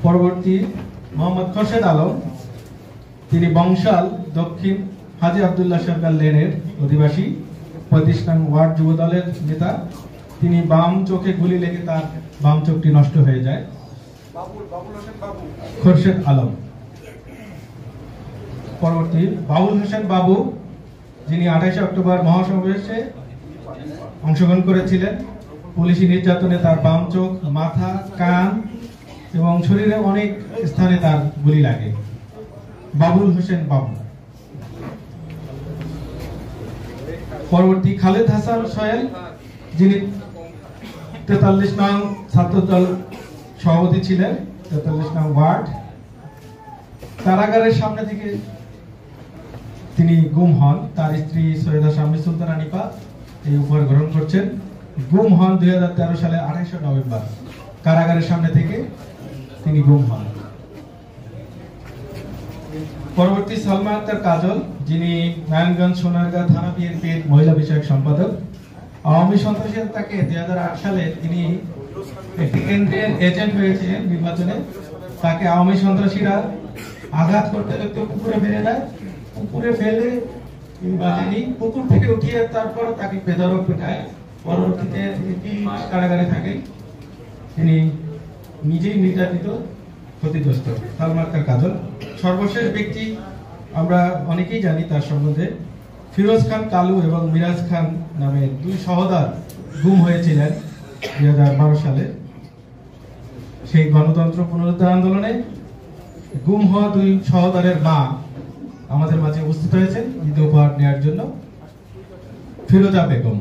পরবর্তী মোহাম্মদ খোরশেদ আলম, তিনি বংশাল দক্ষিণ হাজী আব্দুল্লাহ সরকার লেনের অধিবাসী, 35 নং ওয়ার্ড যুব দলের নেতা। তিনি বাম চোখে গুলি লেগে তার বাম চোখটি নষ্ট হয়ে যায়। খোরশেদ আলম। পরবর্তী বাবুল হোসেন বাবু, যিনি 28 অক্টোবর মহাসমাবেশে অংশগ্রহণ করেছিলেন। পুলিশি নির্যাতনে তার বাম চোখ, মাথা, কান এবং শরীরে অনেক স্থানে তার গুলি লাগে। বাবুল হোসেন বাবু। পরবর্তী খালেদ হাসান সোহেল, যিনি 43 নং ছাত্রদল সভাপতি ছিলেন, 43 নং ওয়ার্ড। কারাগারের সামনে থেকে তিনি গুম হন। তার স্ত্রী সৈয়দা শামী সুলতানা নিপা এই উপহার গ্রহণ করছেন। গুম হন 2013 সালে 28 নভেম্বর, কারাগারের সামনে থেকে তিনি গুম হন। পরবর্তী সালমা আক্তার কাজল, যিনি নারায়ণগঞ্জ সোনারগাঁ থানা বিএনপির মহিলা বিষয়ক সম্পাদক। আওয়ামী সন্ত্রাসীরা তাকে 2008 সালে তিনি একটি কেন্দ্রের এজেন্ট হয়েছিলেন নির্বাচনে। তাকে আওয়ামী সন্ত্রাসীরা আঘাত করতে করতে পুকুরে ফেলে দেয়। পুকুরে ফেলে তিনি পুকুর থেকে উঠিয়ে তারপর তাকে বেধড়ক পেটায়। পরবর্তীতে কারাগারে থাকে। তিনি নিজেই নির্যাতিত, ক্ষতিগ্রস্ত। সালমা আক্তার কাজল। সর্বশেষ ব্যক্তি আমরা অনেকেই জানি তার সম্বন্ধে, ফিরোজ খান কালু এবং মিরাজ খান নামে দুই সহোদর গুম হয়েছিলেন 2012 সালে। সেই গণতন্ত্র পুনরুদ্ধার আন্দোলনে গুম হওয়া দুই সহোদরের মা আমাদের মাঝে উপস্থিত হয়েছেন ঈদ উপহার নেওয়ার জন্য। ফিরোজা বেগম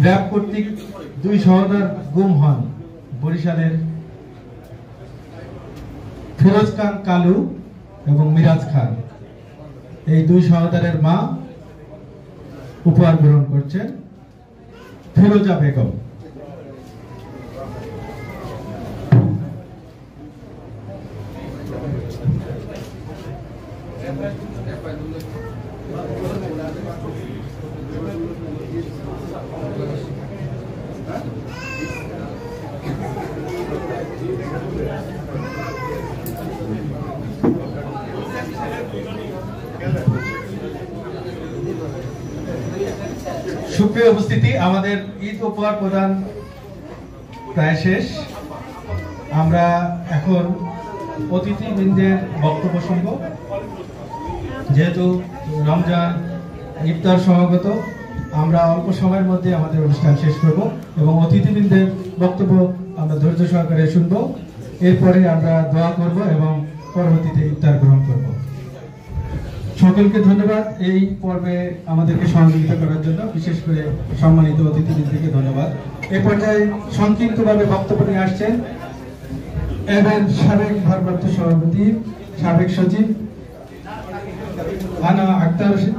র্যাব কর্তৃক দুই সহোদর গুম হন বরিশালের ফিরোজ খান কালু এবং মিরাজ খান। এই দুই সহোদরের মা উপহার গ্রহণ করছেন ফিরোজা বেগম। সুপ্রিয় উপস্থিতি, আমাদের ঈদ উপহার প্রদান প্রায় শেষ। আমরা এখন অতিথিবৃন্দের বক্তব্য শুনব। যেহেতু রমজান ইফতার সমাগত, আমরা অল্প সময়ের মধ্যে আমাদের অনুষ্ঠান শেষ করব এবং অতিথিবৃন্দের বক্তব্য আমরা ধৈর্য সহকারে শুনব। এরপরে আমরা দোয়া করব এবং পরবর্তীতে ইফতার গ্রহণ করব। সকলকে ধন্যবাদ এই পর্বে আমাদেরকে সহযোগিতা করার জন্য, বিশেষ করে সম্মানিত অতিথিবৃন্দকে ধন্যবাদ। এ পর্যায়ে সংক্ষিপ্তভাবে বক্তব্য নিয়ে আসছেন এর সাবেক ভারপ্রাপ্ত সভাপতি, সাবেক সচিব আনা আক্তার হোসেন।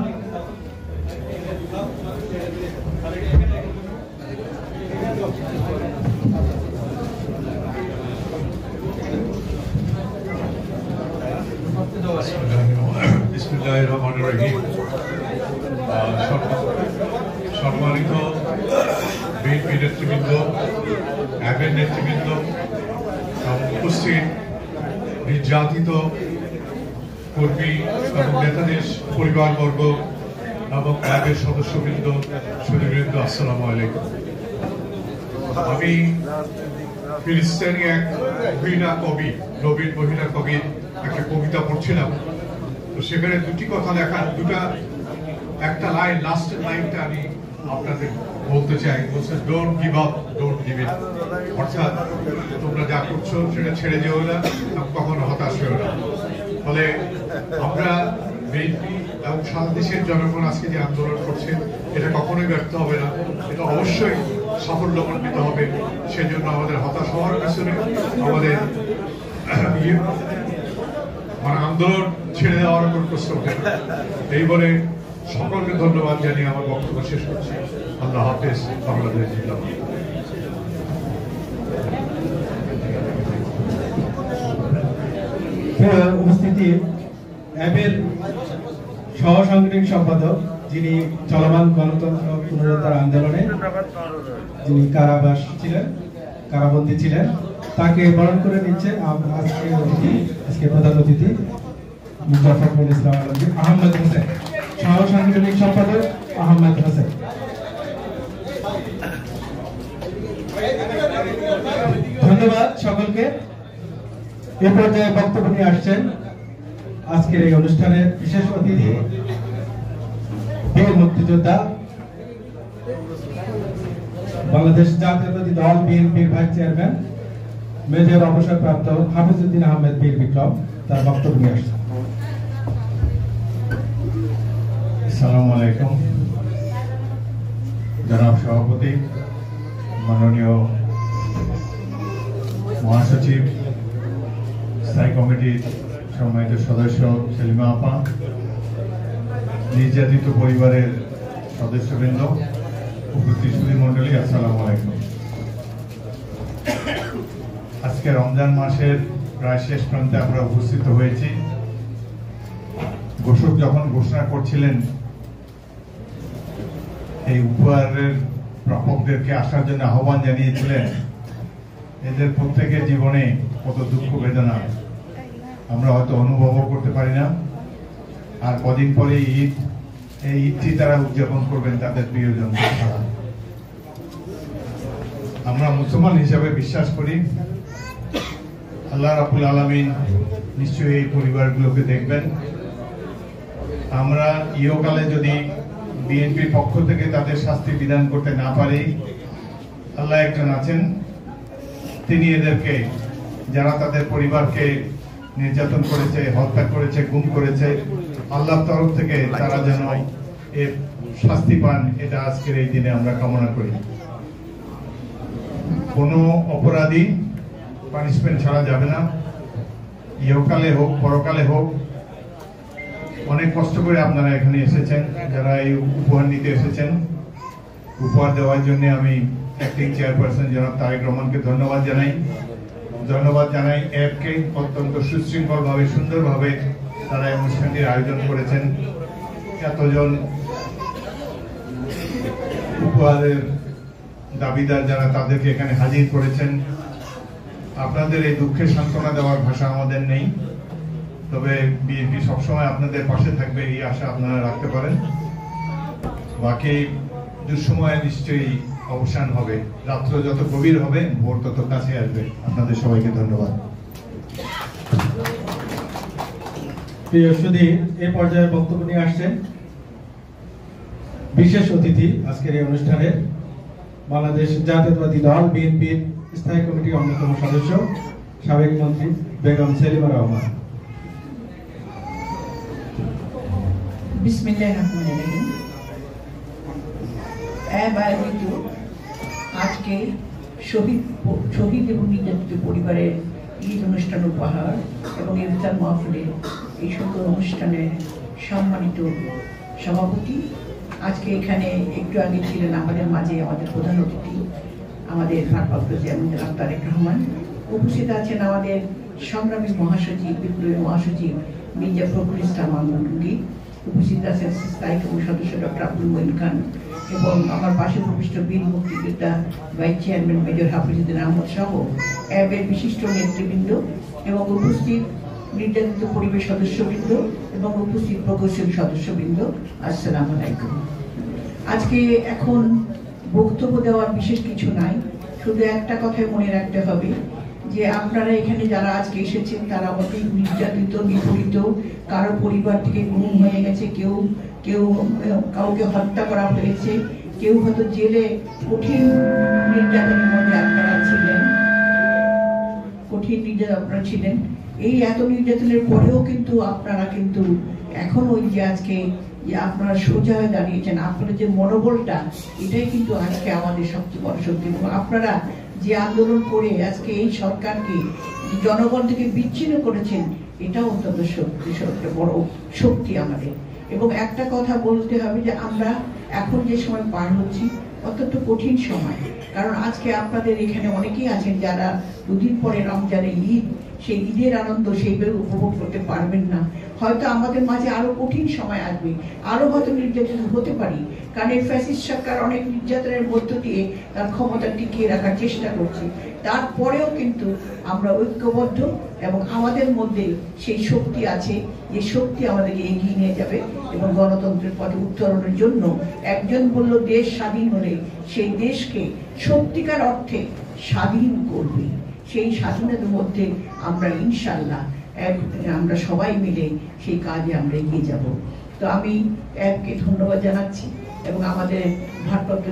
সম্মানিত বিএনপি নেতৃবৃন্দ, অ্যাবের নেতৃবৃন্দ, উপস্থিত নির্যাতিত কর্মী এবং নেতাদের পরিবারবর্গ এবং অ্যাবের সদস্যবৃন্দ, সুধীবৃন্দ, আসসালামু আলাইকুম। আমি ফিলিস্তিনি এক মহিলা কবি, নবীন মহিলা কবির একটা কবিতা পড়ছিলাম। তো সেখানে দুটি কথা লেখা, একটা লাইন, লাস্টের লাইনটা আমি আপনাদের বলতে চাই। বলছে don't give up, don't give it. অর্থাৎ তোমরা যা করছো সেটা ছেড়ে যেও না, কখনো হতাশ হয়েও না। ফলে আমরা বিএনপি এবং সারা দেশের জনগণ আজকে যে আন্দোলন করছে, এটা কখনোই ব্যর্থ হবে না, এটা অবশ্যই সাফল্যমণ্ডিত হবে। সেজন্য আমাদের হতাশ হওয়ার পিছনে আমাদের আন্দোলন ছেড়ে দেওয়ার উপর প্রশ্ন ওঠে। এই বলে সকলকে ধন্যবাদ জানিয়ে আমার বক্তব্য শেষ করছি। আল্লাহ হাফেজ। বাংলাদেশ জিন্দাবাদ।
উপস্থিতি অ্যাবের সহ সাংগঠনিক সম্পাদক, যিনি চলমান গণতন্ত্র পুনরুদ্ধার আন্দোলনে যিনি কারাবন্দী ছিলেন, তাকে বরণ করে নিচ্ছেন আজকে প্রধান অতিথি মুজাফফরুল ইসলাম আলমগীর আহমেদ হোসেন, সহ সাংগঠনিক সম্পাদক আহমেদ হোসেন। ধন্যবাদ সকলকে। এ পর্যায়ে বক্তব্য নিয়ে আসছেন আজকের এই অনুষ্ঠানের বিশেষ অতিথি, বীর মুক্তিযোদ্ধা, বাংলাদেশ জাতীয়তাবাদী দল বিএনপির ভাইস চেয়ারম্যান, মেজর অবসরপ্রাপ্ত হাফিজউদ্দিন আহমেদ বীর বিক্রম। তার বক্তব্য নিয়ে আসছেন।
আসসালামু আলাইকুম। জনাব সভাপতি, মাননীয় মহাসচিব, স্থায়ী কমিটির সম্মানিত সদস্য সেলিমা আপা, নির্যাতিত পরিবারের সদস্যবৃন্দ, উপস্থিত সুধী মণ্ডলী, আসসালামু আলাইকুম। আজকে রমজান মাসের প্রায় শেষ প্রান্তে আমরা উপস্থিত হয়েছি। ঘোষক যখন ঘোষণা করছিলেন এই উপহারের প্রাপকদেরকে আসার জন্য আহ্বান জানিয়েছিলেন, এদের প্রত্যেকের জীবনে কত দুঃখ বেদনা আমরা হয়তো অনুভবও করতে পারি না। আর কদিন পরে ঈদ, এই ঈদটি তারা উদযাপন করবেন তাদের প্রিয়জন ছাড়া। আমরা মুসলমান হিসাবে বিশ্বাস করি আল্লাহ রাব্বুল আলামিন নিশ্চয়ই এই পরিবারগুলোকে দেখবেন। আমরা ইহকালে যদি বিএনপির পক্ষ থেকে তাদের শাস্তি বিধান করতে না পারি, আল্লাহ একজন আছেন, তিনি এদেরকে, যারা তাদের পরিবারকে নির্যাতন করেছে, হত্যা করেছে, গুম করেছে, আল্লাহর তরফ থেকে তারা যেন এর শাস্তি পান, এটা আজকের এই দিনে আমরা কামনা করি। কোনো অপরাধী পানিশমেন্ট ছাড়া যাবে না, ইহকালে হোক পরকালে হোক। অনেক কষ্ট করে আপনারা এখানে এসেছেন, যারা এই উপহার নিতে এসেছেন। উপহার দেওয়ার জন্য আমি অ্যাক্টিং চেয়ারপারসন জনাব তারেক রহমানকে ধন্যবাদ জানাই অ্যাপকে। অত্যন্ত সুশৃঙ্খল ভাবে, সুন্দরভাবে তারা এই অনুষ্ঠানটির আয়োজন করেছেন। এতজন উপহারের দাবিদার যারা, তাদেরকে এখানে হাজির করেছেন। আপনাদের এই দুঃখে সান্ত্বনা দেওয়ার ভাষা আমাদের নেই, তবে বিএনপি সবসময় আপনাদের পাশে থাকবে, এই আশা আপনারা রাখতে পারেন। বাকি দুঃসময়ে নিশ্চয়ই অবসান হবে, রাত্র যত গভীর হবে ভোর তত কাছে আসবে। আপনাদের সবাইকে ধন্যবাদ।
প্রিয় সুধী, এই পর্যায়ে বক্তব্য নিয়ে আসছেন বিশেষ অতিথি আজকের এই অনুষ্ঠানে বাংলাদেশ জাতীয়তাবাদী দল বিএনপির স্থায়ী কমিটির অন্যতম সদস্য, সাবেক মন্ত্রী বেগম সেলিমা রহমান।
বিসমিল্লাহিররহমানিররহিম। আজকে শহীদ এবং নির্যাতিত পরিবারের ঈদ অনুষ্ঠান উপহার এবং ইফতার মাহফিলের এই সুন্দর অনুষ্ঠানের সম্মানিত সভাপতি, আজকে এখানে একটু আগে ছিলেন আমাদের মাঝে আমাদের প্রধান অতিথি, আমাদের ভারপ্রাপ্ত চেয়ারম্যান জনাব তারেক রহমান। উপস্থিত আছেন আমাদের সংগ্রামী মহাসচিব, বিপ্লবী মহাসচিব মির্জা ফখরুল ইসলাম আমলকি। উপস্থিত আছেন স্থায়ী কমিটির সদস্য ডক্টর আব্দুল মঈন খান এবং আমার পাশে উপবিষ্ট বীর মুক্তিযোদ্ধা vice chairman major Hafizuddin Ahmad সহ অ্যাবের বিশিষ্ট নেতৃবৃন্দ এবং উপস্থিত নির্যাতিত পরিবেশ সদস্যবৃন্দ এবং উপস্থিত প্রকৌশলী সদস্যবৃন্দ, আসসালামু আলাইকুম। আজকে এখন বক্তব্য দেওয়ার বিশেষ কিছু নাই, শুধু একটা কথাই মনে রাখতে হবে যে আপনারা এখানে যারা আজকে এসেছেন তারা অনেক নির্যাতিত, নিপীড়িত, কারো পরিবার থেকে গুম হয়ে গেছে, কাউকে হত্যা করা হয়েছে, কেউ হয়তো জেলে কঠিন নির্যাতনের মধ্যে আপনারা ছিলেন। এই এত নির্যাতনের পরেও কিন্তু আপনারা কিন্তু এখন ওই যে আজকে যে আপনারা সোজা হয়ে দাঁড়িয়েছেন, আপনাদের যে মনোবলটা, এটাই কিন্তু আজকে আমাদের সবচেয়ে বড় শক্তি। এবং আপনারা যে আন্দোলন করে আজকে এই সরকারকে জনগণ থেকে বিচ্ছিন্ন করেছেন, এটাও অত্যন্ত বড় শক্তি আমাদের। এবং একটা কথা বলতে হবে যে আমরা এখন যে সময় পার হচ্ছি অত্যন্ত কঠিন সময়, কারণ আজকে আপনাদের এখানে অনেকেই আছেন যারা দুদিন পরে রমজানের ঈদ, সেই ঈদের আনন্দ সেইভাবে উপভোগ করতে পারবেন না। হয়তো আমাদের মাঝে আরো কঠিন সময় আসবে, আরো হয়তো নির্যাতিত হতে পারি, কারণ এই ফ্যাসিস্ট সরকার অনেক নির্যাতনের মধ্য দিয়ে তার ক্ষমতা টিকিয়ে রাখার চেষ্টা করছে। তারপরেও কিন্তু আমরা ঐক্যবদ্ধ এবং আমাদের মধ্যে সেই শক্তি আছে, যে শক্তি আমাদেরকে এগিয়ে নিয়ে যাবে এবং গণতন্ত্রের পথে উত্তরণের জন্য। একজন বলল দেশ স্বাধীন হলে সেই দেশকে সত্যিকার অর্থে স্বাধীন করবে। সেই স্বাধীনতার মধ্যে আমরা ইনশাল্লাহ আমরা সবাই মিলে সেই কাজে আমরা এগিয়ে যাব। তো আমি অ্যাপকে ধন্যবাদ জানাচ্ছি এবং আমাদের ভারপ্রাপ্ত